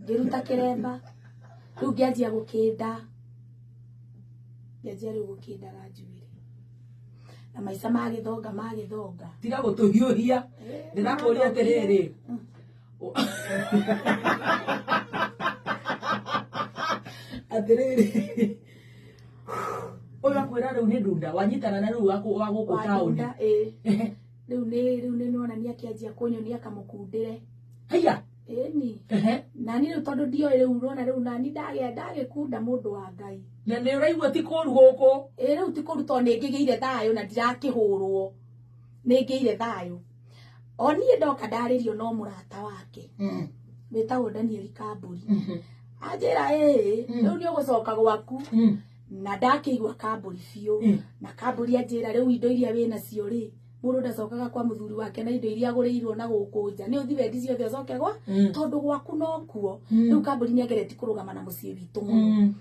ngiruta kiremba riu ngianjia gukinda ranjuire na maica magithonga tiga gutuhiuhia ndirakuria atiriri atiriri uyu akwira riu ni ndunda wanyitana na riu wa guku tauni riu ni nonania kianjia kunyonia kamukundire haya ni nani riu tondu ndioi riu urona riu nani ndagikunda mundu wa Ngai na ni uraigua ti kuru guku riu ti kuru tondu ningigeire thayo na ndirakihurwo ningiire thayo oni ndoka ndaririo no murata wake wetagwo Daniel Kamburi anjira riu ni ugucoka gwaku na ndakiigua Kamburi biu na Kamburi anjira riu indo iria wina cio ri mundu ndacokaga kwa muthuri wake na indo iria aguriirwo na guku nja ni uthi wendi ciothe ucoke gwa tondu gwaku no kuo riu Kamburi ni agereti kurugama na mucii witu muno